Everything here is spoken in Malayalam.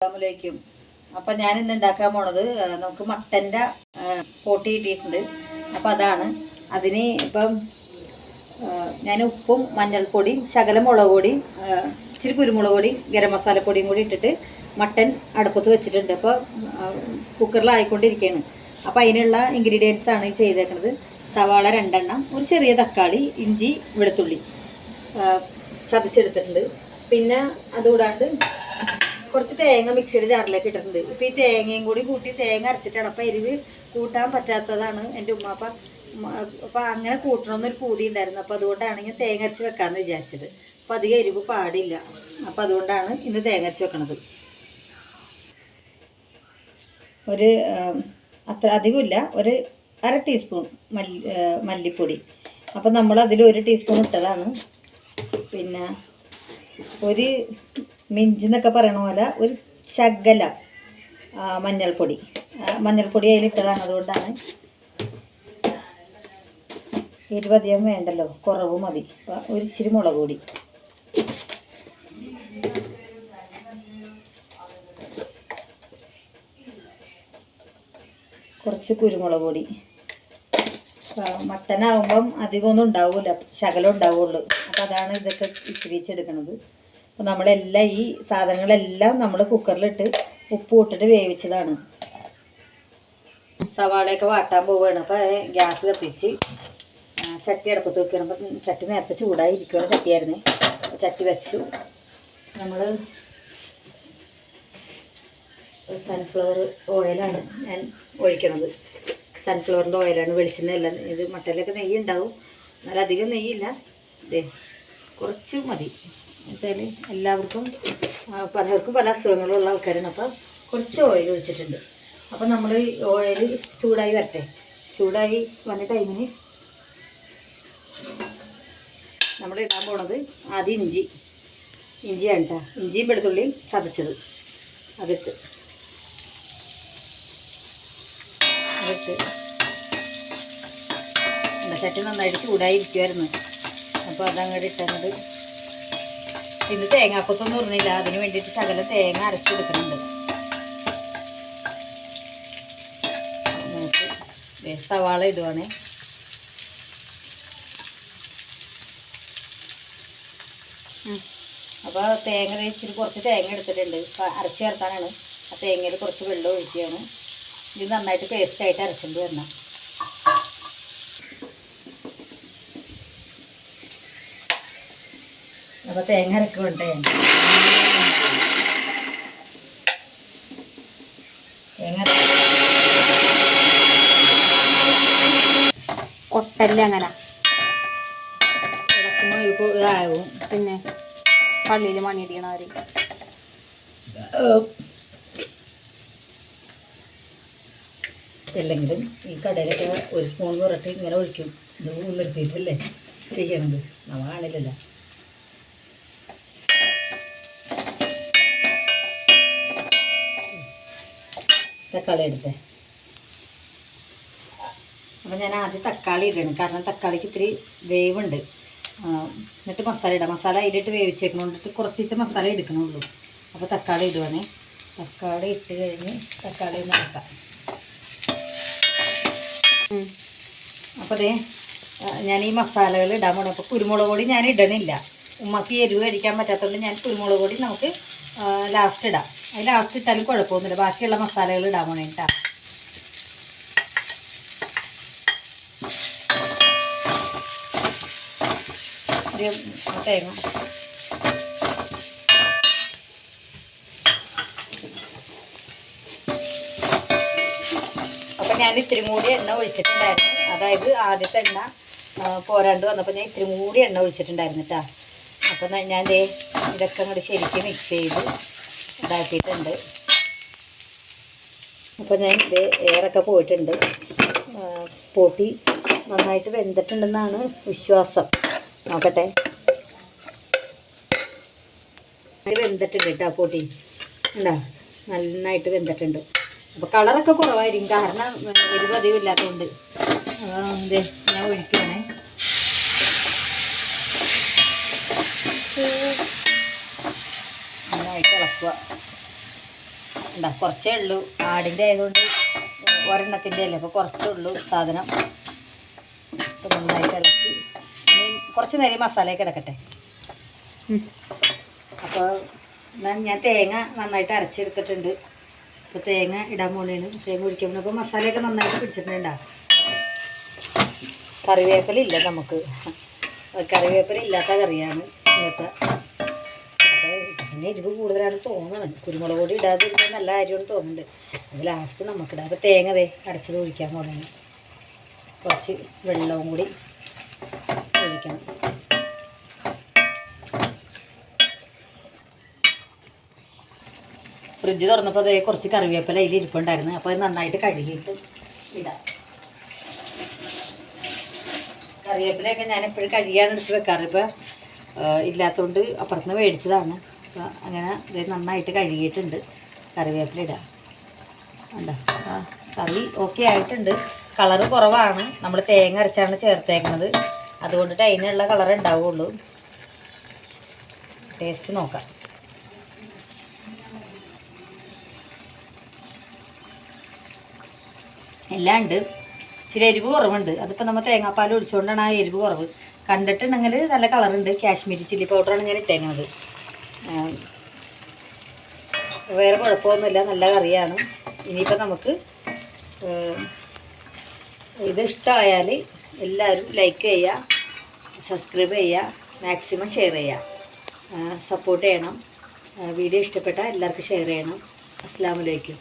അസ്സലാമലൈക്കും. അപ്പം ഞാൻ ഇന്ന് ഉണ്ടാക്കാൻ പോണത് നമുക്ക് മട്ടൻ്റെ പൊട്ടി കിട്ടിയിട്ടുണ്ട്. അപ്പം അതാണ് അതിന് ഇപ്പം ഞാൻ ഉപ്പും മഞ്ഞൾപ്പൊടിയും ശകലം മുളക് പൊടിയും ഇച്ചിരി കുരുമുളക് പൊടിയും ഗരം മസാലപ്പൊടിയും കൂടി ഇട്ടിട്ട് മട്ടൻ അടുപ്പത്ത് വെച്ചിട്ടുണ്ട്. അപ്പോൾ കുക്കറിലായിക്കൊണ്ടിരിക്കുകയാണ്. അപ്പോൾ അതിനുള്ള ഇൻഗ്രീഡിയൻസ് ആണ് ചെയ്തേക്കുന്നത്. സവാള 2 എണ്ണം, ഒരു ചെറിയ തക്കാളി, ഇഞ്ചി വെളുത്തുള്ളി ചതച്ചെടുത്തിട്ടുണ്ട്. പിന്നെ അതുകൂടാണ്ട് കുറച്ച് തേങ്ങ മിക്സിയുടെ ജാറിലേക്ക് ഇട്ടിട്ടുണ്ട്. ഇപ്പം ഈ തേങ്ങയും കൂടി കൂട്ടി തേങ്ങ അരച്ചിട്ടാണ്. അപ്പം എരിവ് കൂട്ടാൻ പറ്റാത്തതാണ് എൻ്റെ ഉമ്മ. അപ്പം അങ്ങനെ കൂട്ടണമെന്നൊരു പൂതി ഉണ്ടായിരുന്നു. അപ്പോൾ അതുകൊണ്ടാണ് ഞാൻ തേങ്ങ അരച്ച് വെക്കാമെന്ന് വിചാരിച്ചത്. അപ്പം അധികം എരിവ് പാടില്ല. അപ്പം അതുകൊണ്ടാണ് ഇന്ന് തേങ്ങ അരച്ച് വെക്കണത്. ഒരു അത്ര അധികമില്ല, ഒരു 1/2 ടീസ്പൂൺ മല്ലിപ്പൊടി. അപ്പം നമ്മളതിൽ 1 ടീസ്പൂൺ ഇട്ടതാണ്. പിന്നെ ഒരു മിഞ്ചി എന്നൊക്കെ പറയണ പോലെ ഒരു ശകല മഞ്ഞൾപ്പൊടി അതിലിട്ടതാണ്. അതുകൊണ്ടാണ് എരിവധികം വേണ്ടല്ലോ, കുറവ് മതി. അപ്പം ഒരു ഇച്ചിരി മുളക് പൊടി, കുറച്ച് കുരുമുളക് പൊടി. മട്ടനാകുമ്പം അധികമൊന്നും ഉണ്ടാവില്ല, ശകലം ഉണ്ടാവുള്ളൂ. അപ്പം അതാണ് ഇതൊക്കെ ഇത്തിരിച്ചെടുക്കണത്. അപ്പോൾ നമ്മളെല്ലാം ഈ സാധനങ്ങളെല്ലാം നമ്മൾ കുക്കറിലിട്ട് ഉപ്പ് ഇട്ടിട്ട് വേവിച്ചതാണ്. സവാളയൊക്കെ വാട്ടാൻ പോവുകയാണ്. അപ്പോൾ ഗ്യാസ് കത്തിച്ച് ചട്ടി അടുപ്പത്ത് വെക്കണം. അപ്പം ചട്ടി നേരത്തെ ചൂടായി ഇരിക്കുകയാണ്. ചട്ടിയായിരുന്നേ. ചട്ടി വെച്ചു. നമ്മൾ സൺഫ്ലവർ ഓയിലാണ് ഞാൻ ഒഴിക്കണത്. സൺഫ്ലവറിൻ്റെ ഓയിലാണ്, വെളിച്ചെണ്ണ എല്ലാം. ഇത് മട്ടനിലൊക്കെ നെയ്യ് ഉണ്ടാവും, എന്നാൽ അധികം നെയ്യില്ല. ഇതേ കുറച്ച് മതി. എന്നുവെച്ചാൽ എല്ലാവർക്കും പലർക്കും പല അസുഖങ്ങളുള്ള ആൾക്കാരാണ്. അപ്പോൾ കുറച്ച് ഓയിൽ ഒഴിച്ചിട്ടുണ്ട്. അപ്പം നമ്മൾ ഓയിൽ ചൂടായി വരട്ടെ. ചൂടായി വന്ന ടൈമിന് നമ്മൾ ഇടാൻ പോണത് ആദ്യം ഇഞ്ചിയാണ് കേട്ടോ. ഇഞ്ചിയും വെളുത്തുള്ളിയും ചതച്ചത് അതിട്ട് ചട്ടി നന്നായിട്ട് ചൂടായിരിക്കുമായിരുന്നു. അപ്പോൾ അതങ്ങോട്ട് ഇട്ടങ്ങോട്ട്. ഇന്ന് തേങ്ങാക്കൊത്തൊന്നും ഇടുന്നില്ല, അതിന് വേണ്ടിയിട്ട് ശകലം തേങ്ങ അരച്ചെടുക്കുന്നുണ്ട്. നമുക്ക് സവാള ഇടുവാണേ. അപ്പോൾ തേങ്ങ ഇച്ചിരി കുറച്ച് തേങ്ങ എടുത്തിട്ടുണ്ട്, അരച്ച് ചേർക്കാനാണ്. ആ തേങ്ങയിൽ കുറച്ച് വെള്ളം ഒഴിക്കുകയാണ്. ഇത് നന്നായിട്ട് പേസ്റ്റായിട്ട് അരച്ചിട്ട് വരണം. അപ്പോൾ തേങ്ങ അരക്കുന്നുണ്ട്. കൊട്ടല്ല അങ്ങനെ ഇതാവും. പിന്നെ പള്ളിയിൽ മണിയടിക്കണവർ അല്ലെങ്കിലും ഈ കടയിലൊക്കെ 1 സ്പൂൺ പുറത്ത് ഇങ്ങനെ ഒഴിക്കും. ഇത് നിർത്തിയിട്ടല്ലേ ചെയ്യണത്, നമ്മൾ കാണില്ലല്ലോ. തക്കാളി എടുത്തേ. അപ്പം ഞാൻ ആദ്യം തക്കാളി ഇടണം, കാരണം തക്കാളിക്ക് ഇത്തിരി വേവുണ്ട്. എന്നിട്ട് മസാല ഇടാം. മസാല അതിലിട്ട് വേവിച്ചേക്കണോണ്ടിട്ട് കുറച്ച് മസാല എടുക്കണുള്ളൂ. അപ്പോൾ തക്കാളി ഇടുവാണേ. തക്കാളി ഇട്ട് കഴിഞ്ഞ് തക്കാളി ഒന്ന് ഇളക്കാം. അപ്പോൾ അതേ ഞാൻ ഈ മസാലകൾ ഇടാൻ പോകണം. അപ്പോൾ കുരുമുളക് പൊടി ഞാൻ ഇടണില്ല. ഉമ്മക്ക് എരിവ് കഴിക്കാൻ പറ്റാത്തതുകൊണ്ട് ഞാൻ കുരുമുളക് പൊടി നമുക്ക് ലാസ്റ്റ് ഇടാം. അത് ലാസ്റ്റ് ഇട്ടാലും കുഴപ്പമൊന്നുമില്ല. ബാക്കിയുള്ള മസാലകൾ ഇടാൻ പോണേ കേട്ടോ. തേങ്ങ അപ്പം ഞാൻ ഇത്തിരി കൂടി എണ്ണ ഒഴിച്ചിട്ടുണ്ടായിരുന്നു. അതായത് ആദ്യത്തെ എണ്ണ പോരാണ്ട് വന്നപ്പോൾ ഞാൻ ഇത്തിരി കൂടി എണ്ണ ഒഴിച്ചിട്ടുണ്ടായിരുന്നു കേട്ടോ. അപ്പം ഞാൻ ഇതൊക്കെ അങ്ങോട്ട് ശരിക്കും മിക്സ് ചെയ്ത് ഇതാക്കിയിട്ടുണ്ട്. അപ്പോൾ ഞാൻ ഇത് എയറൊക്കെ പോയിട്ടുണ്ട്. പൊട്ടി നന്നായിട്ട് വെന്തിട്ടുണ്ടെന്നാണ് വിശ്വാസം. നോക്കട്ടെ. വെന്തിട്ടുണ്ട് കേട്ടോ പൊട്ടി. അല്ല നന്നായിട്ട് വെന്തിട്ടുണ്ട്. അപ്പോൾ കളറൊക്കെ കുറവായിരിക്കും, കാരണം എരിവ് അധികം ഇല്ലാത്തതുകൊണ്ട്. ഇതേ ഞാൻ ഒഴിക്കുകയാണേ. നന്നായിട്ട് ഇളക്കുക. എന്താ കുറച്ചേ ഉള്ളൂ, ആടിൻ്റെ ആയതുകൊണ്ട് ഒരെണ്ണത്തിൻ്റെ അല്ലേ, അപ്പോൾ കുറച്ചേ ഉള്ളൂ സാധനം. അപ്പോൾ നന്നായിട്ട് ഇളക്കി ഇനി കുറച്ച് നേരം മസാലയൊക്കെ ഇടക്കട്ടെ. അപ്പോൾ ഞാൻ തേങ്ങ നന്നായിട്ട് അരച്ചെടുത്തിട്ടുണ്ട്. അപ്പോൾ തേങ്ങ ഇടാൻ പോണേണ്. തേങ്ങ ഒഴിക്കാൻ അപ്പോൾ മസാലയൊക്കെ നന്നായിട്ട് പിടിച്ചിട്ടുണ്ടാ. കറിവേപ്പില ഇല്ല നമുക്ക്, കറിവേപ്പില ഇല്ലാത്ത കറിയാണ് ഇന്നത്തെ. അപ്പോൾ പിന്നെ എരിവ് കൂടുതലാണ് തോന്നുന്നത്. കുരുമുളക് പൊടി ഇടാതിരുന്നത് നല്ല കാര്യമാണ് തോന്നുന്നുണ്ട്. അത് ലാസ്റ്റ് നമുക്കിടാം. അപ്പോൾ തേങ്ങ അരച്ചത് ഒഴിക്കാൻ പോകണം. കുറച്ച് വെള്ളവും കൂടി ഒഴിക്കണം. ഫ്രിഡ്ജ് തുറന്നപ്പോൾ അതേ കുറച്ച് കറിവേപ്പില അതിൽ ഇരിപ്പുണ്ടായിരുന്നു. അപ്പോൾ അത് നന്നായിട്ട് കഴുകിയിട്ട് ഇടാം. കറിവേപ്പിലയൊക്കെ ഞാൻ എപ്പോഴും കഴുകിയാണ് എടുത്ത് വെക്കാറ്. ഇപ്പോൾ ഇല്ലാത്തതുകൊണ്ട് അപ്പുറത്തുനിന്ന് മേടിച്ചതാണ്. അപ്പോൾ അങ്ങനെ ഇത് നന്നായിട്ട് കഴുകിയിട്ടുണ്ട്. കറിവേപ്പില ഇടാം. ഉണ്ടോ, കറി ഓക്കെ ആയിട്ടുണ്ട്. കളറ് കുറവാണ്, നമ്മൾ തേങ്ങ അരച്ചാണ് ചേർത്തേക്കുന്നത്. അതുകൊണ്ടിട്ട് അതിനുള്ള കളർ ഉണ്ടാവുള്ളൂ. ടേസ്റ്റ് നോക്കാം. എല്ലാം ഉണ്ട്. ഇച്ചിരി എരിവ് കുറവുണ്ട്. അതിപ്പോൾ നമ്മൾ തേങ്ങാപ്പാൽ ഒഴിച്ചുകൊണ്ടാണ് ആ എരിവ് കുറവ്. കണ്ടിട്ടുണ്ടെങ്കിൽ നല്ല കളറുണ്ട്. കാശ്മീരി ചില്ലി പൗഡറാണ് ഞാൻ ഇട്ടേക്കുന്നത്. വേറെ കുഴപ്പമൊന്നുമില്ല, നല്ല കറിയാണ്. ഇനിയിപ്പോൾ നമുക്ക് ഇത് ഇഷ്ടമായാൽ എല്ലാവരും ലൈക്ക് ചെയ്യുക, സബ്സ്ക്രൈബ് ചെയ്യുക, മാക്സിമം ഷെയർ ചെയ്യുക, സപ്പോർട്ട് ചെയ്യണം. വീഡിയോ ഇഷ്ടപ്പെട്ടാൽ എല്ലാവർക്കും ഷെയർ ചെയ്യണം. അസ്സലാമു അലൈക്കും.